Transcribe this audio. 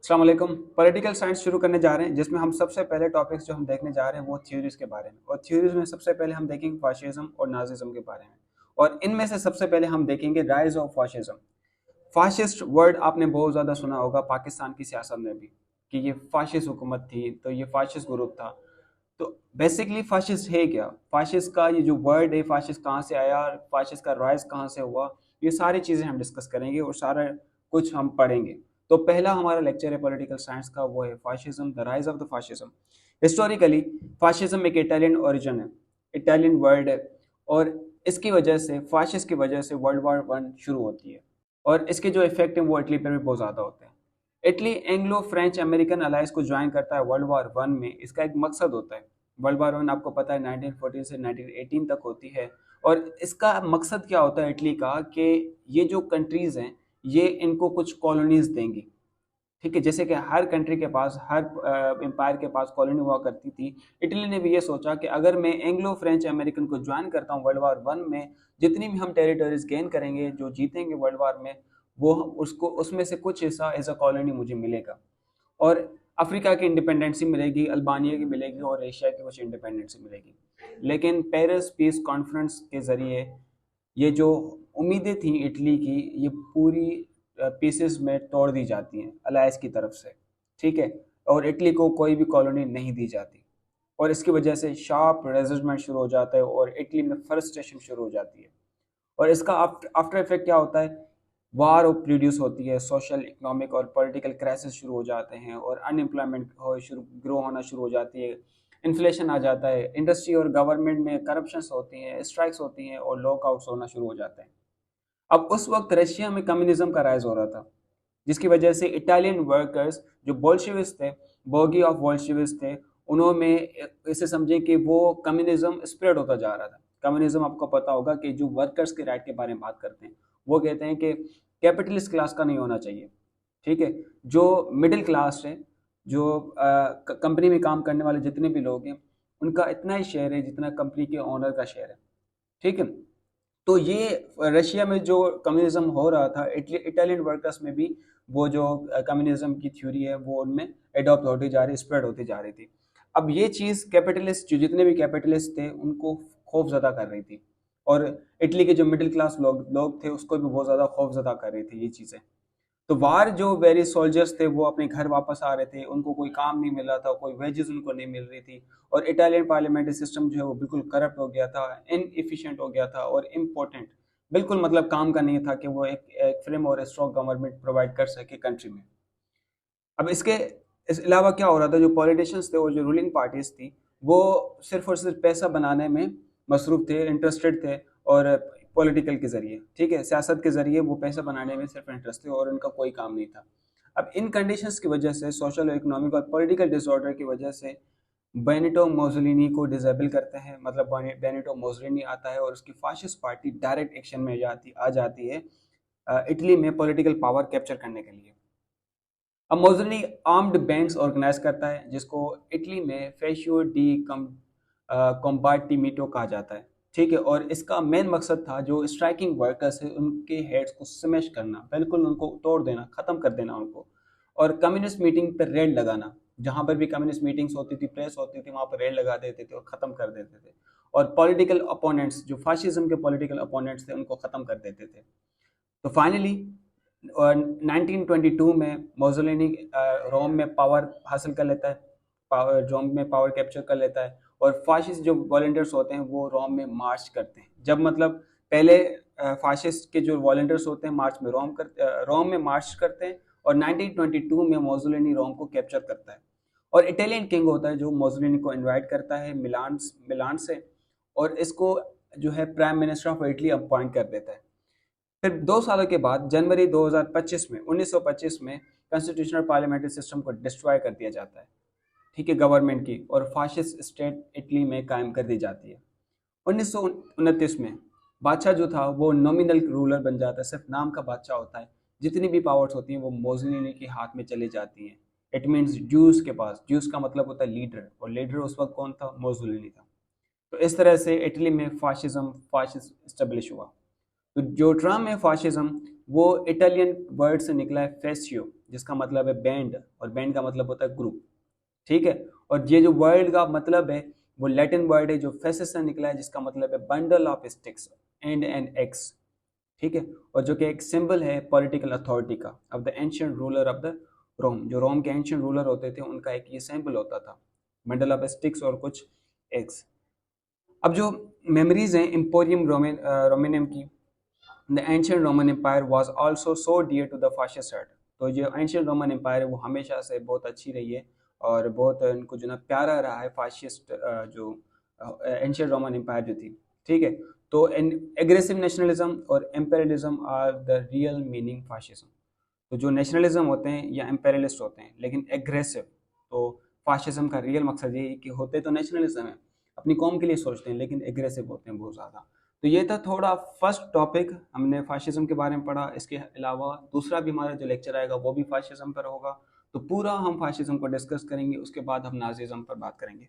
अस्सलाम वालेकुम। Political science शुरू करने जा रहे हैं जिसमें हम सबसे पहले टॉपिक्स जो हम देखने जा रहे हैं वो थ्योरीज के बारे में। और थ्योरीज में सबसे पहले हम देखेंगे फाशिज्म और नाजिज्म के बारे में। और इनमें से सबसे पहले हम देखेंगे rise of fascism. Fascist word आपने बहुत ज़्यादा सुना होगा पाकिस्तान की सियासत में भी, कि ये फाशिस्ट हुकूमत थी, तो ये फाशिस्ट ग्रुप था। तो बेसिकली फाशिस्ट है क्या, फाशिस्ट का ये जो वर्ड है, फाशिस्ट कहाँ से आया, फाशिस्ट का राइज कहाँ से हुआ, ये सारी चीज़ें हम डिस्कस करेंगे और सारा कुछ हम पढ़ेंगे। तो पहला हमारा लेक्चर है पॉलिटिकल साइंस का, वो है fascism, the rise of the fascism. Historically fascism एक इटालियन ओरिजिन है, इटालियन वर्ड है। और इसकी वजह से, फाशिस्ट की वजह से वर्ल्ड वॉर वन शुरू होती है। और इसके जो इफेक्ट है वो इटली पर भी बहुत ज़्यादा होते हैं। Italy Anglo French American alliance को ज्वाइन करता है वर्ल्ड वॉर वन में। इसका एक मकसद होता है, वर्ल्ड वॉर वन आपको पता है 1914 से 1918 तक होती है। और इसका मकसद क्या होता है इटली का, कि ये जो कंट्रीज़ हैं ये इनको कुछ कॉलोनीज देंगी। ठीक है, जैसे कि हर कंट्री के पास, हर एम्पायर के पास कॉलोनी हुआ करती थी। इटली ने भी ये सोचा कि अगर मैं एंग्लो फ्रेंच अमेरिकन को ज्वाइन करता हूँ वर्ल्ड वॉर वन में, जितनी भी हम टेरिटरीज गेन करेंगे, जो जीतेंगे वर्ल्ड वॉर में, वो उसको उसमें से कुछ हिस्सा एज अ कॉलोनी मुझे मिलेगा। और अफ्रीका की इंडिपेंडेंसी मिलेगी, अल्बानिया की मिलेगी और एशिया की कुछ इंडिपेंडेंसी मिलेगी। लेकिन पेरिस पीस कॉन्फ्रेंस के ज़रिए ये जो उम्मीदें थी इटली की, ये पूरी पीसेस में तोड़ दी जाती हैं अलायंस की तरफ से। ठीक है, और इटली को कोई भी कॉलोनी नहीं दी जाती। और इसकी वजह से शार्प रेजिस्टेंस शुरू हो जाता है और इटली में फ्रस्ट्रेशन शुरू हो जाती है। और इसका आफ्टर इफेक्ट क्या होता है, वार प्रोड्यूस होती है, सोशल, इकोनॉमिक और पॉलिटिकल क्राइसिस शुरू हो जाते हैं और अनएम्प्लॉयमेंट ग्रो होना शुरू हो जाती है। इन्फ्लेशन आ जाता है, इंडस्ट्री और गवर्नमेंट में करप्शंस होती हैं, स्ट्राइक्स होती हैं और लॉकआउट्स होना शुरू हो जाते हैं। अब उस वक्त रशिया में कम्युनिज्म का राइज हो रहा था, जिसकी वजह से इटालियन वर्कर्स जो बोल्शेविस्ट थे, बोगी ऑफ बोल्शेविस्ट थे, उन्होंने इसे समझे कि वो कम्युनिज्म स्प्रेड होता जा रहा था। कम्युनिज्म आपको पता होगा कि जो वर्कर्स के राइट के बारे में बात करते हैं, वो कहते हैं कि कैपिटलिस्ट क्लास का नहीं होना चाहिए। ठीक है, जो मिडिल क्लास है, जो कंपनी में काम करने वाले जितने भी लोग हैं, उनका इतना ही शेयर है जितना कंपनी के ओनर का शेयर है। ठीक है, तो ये रशिया में जो कम्युनिज्म हो रहा था, इटालियन वर्कर्स में भी वो जो कम्युनिज्म की थ्योरी है वो उनमें एडॉप्ट होती जा रही, स्प्रेड होती जा रही थी। अब ये चीज़ कैपिटलिस्ट, जो जितने भी कैपिटलिस्ट थे, उनको खौफजदा कर रही थी। और इटली के जो मिडिल क्लास लोग थे उसको भी बहुत ज़्यादा खौफजदा कर रही थी ये चीज़ें। तो वार जो वेरी सोल्जर्स थे वो अपने घर वापस आ रहे थे, उनको कोई काम नहीं मिल रहा था, कोई वेजेस उनको नहीं मिल रही थी। और इटालियन पार्लियामेंट्री सिस्टम जो है वो बिल्कुल करप्ट हो गया था, इनएफिशिएंट हो गया था और इम्पोर्टेंट, बिल्कुल मतलब काम का नहीं था कि वो एक फ्रेम और स्ट्रॉन्ग गवर्नमेंट प्रोवाइड कर सके कंट्री में। अब इस अलावा क्या हो रहा था, जो पॉलिटिशियंस थे और जो रूलिंग पार्टीज थी, वो सिर्फ और सिर्फ पैसा बनाने में मसरूफ थे, इंटरेस्टेड थे। और पॉलिटिकल के जरिए, ठीक है, सियासत के जरिए वो पैसा बनाने में सिर्फ इंटरेस्ट थे और उनका कोई काम नहीं था। अब इन कंडीशंस की वजह से, सोशल, इकोनॉमिक और पॉलिटिकल डिसऑर्डर की वजह से बेनिटो मोसोलिनी को डिसेबल करते हैं। मतलब बेनिटो मोसोलिनी आता है और उसकी फाशिस्ट पार्टी डायरेक्ट एक्शन में आ जाती है इटली में पॉलिटिकल पावर कैप्चर करने के लिए। अब मोसोलिनी आर्म्ड बैंड्स ऑर्गेनाइज करता है, जिसको इटली में फेशियो डी कॉम्बाटिमिटो कहा जाता है। ठीक है, और इसका मेन मकसद था जो स्ट्राइकिंग वर्कर्स है उनके हेड्स को स्मैश करना, बिल्कुल उनको तोड़ देना, खत्म कर देना उनको। और कम्युनिस्ट मीटिंग पर रेड लगाना, जहां पर भी कम्युनिस्ट मीटिंग्स होती थी, प्रेस होती थी, वहां पर रेड लगा देते थे और खत्म कर देते थे। और पॉलिटिकल अपोनेंट्स, जो फाशिज्म के पॉलिटिकल अपोनेंट्स थे, उनको खत्म कर देते थे। तो फाइनली 1922 में मोसोलिनी रोम में पावर हासिल कर लेता है, रोम में पावर कैप्चर कर लेता है। और फाशिस्ट जो वॉलंटियर्स होते हैं वो रोम में मार्च करते हैं। जब मतलब पहले फाशिस्ट के जो वॉलंटियर्स होते हैं मार्च में रोम में मार्च करते हैं। और 1922 में मोसोलिनी रोम को कैप्चर करता है। और इटालियन किंग होता है जो मोसोलिनी को इनवाइट करता है मिलान से, और इसको जो है prime minister of Italy appoint कर देता है। फिर 2 सालों के बाद जनवरी 2025 में 1925 में कॉन्स्टिट्यूशनल पार्लियामेंट्री सिस्टम को डिस्ट्रॉय कर दिया जाता है। ठीक है, गवर्नमेंट की, और फाशिस्ट स्टेट इटली में कायम कर दी जाती है। 1929 में बादशाह जो था वो नॉमिनल रूलर बन जाता है, सिर्फ नाम का बादशाह होता है। जितनी भी पावर्स होती हैं वो मोसोलिनी के हाथ में चली जाती हैं। इट मीन्स ज्यूस के पास, ज्यूस का मतलब होता है लीडर, और लीडर उस वक्त कौन था, मोसोलिनी था। तो इस तरह से इटली में फाशिस्ट स्टेब्लिश हुआ। तो जो टर्म है फाशिज्म, वो इटालियन वर्ड से निकला है फेसियो, जिसका मतलब है बैंड, और बैंड का मतलब होता है ग्रुप, ठीक है। और ये जो वर्ड का मतलब है वो लैटिन वर्ड है जो फेसिस से निकला है, जिसका मतलब है bundle of sticks and an axe, ठीक है। और जो कि एक सिंबल है पॉलिटिकल अथॉरिटी का, of the ancient ruler of the Rome, जो रोम के एंशिएंट रूलर होते थे उनका एक ये सिंबल होता था, बंडल ऑफ स्टिक्स और कुछ एक्स। अब जो मेमोरीज हैं एम्पोरियम रोमेनियम की, the ancient Roman empire was also so dear to the fascist head. तो जो एंशिएंट रोमन एम्पायर है वो हमेशा से बहुत अच्छी रही है और बहुत उनको जो ना प्यारा रहा है फाशिस्ट जो एंशिएंट रोमन एम्पायर जो थी, ठीक है। तो एग्रेसिव नेशनलिज्म और imperialism are the real meaning fascism. तो जो नेशनलिज्म होते हैं या एम्पेरियलिस्ट होते हैं लेकिन एग्रेसिव, तो फाशिज्म का रियल मकसद ये है कि होते तो नेशनलिज्म है, अपनी कौम के लिए सोचते हैं, लेकिन एग्रेसिव होते हैं बहुत ज़्यादा। तो ये था थोड़ा फर्स्ट टॉपिक, हमने फाशिज्म के बारे में पढ़ा। इसके अलावा दूसरा भी हमारा जो लेक्चर आएगा वो भी फाशिज्म पर होगा, तो पूरा हम फाशिज्म को डिस्कस करेंगे, उसके बाद हम नाजिज्म पर बात करेंगे।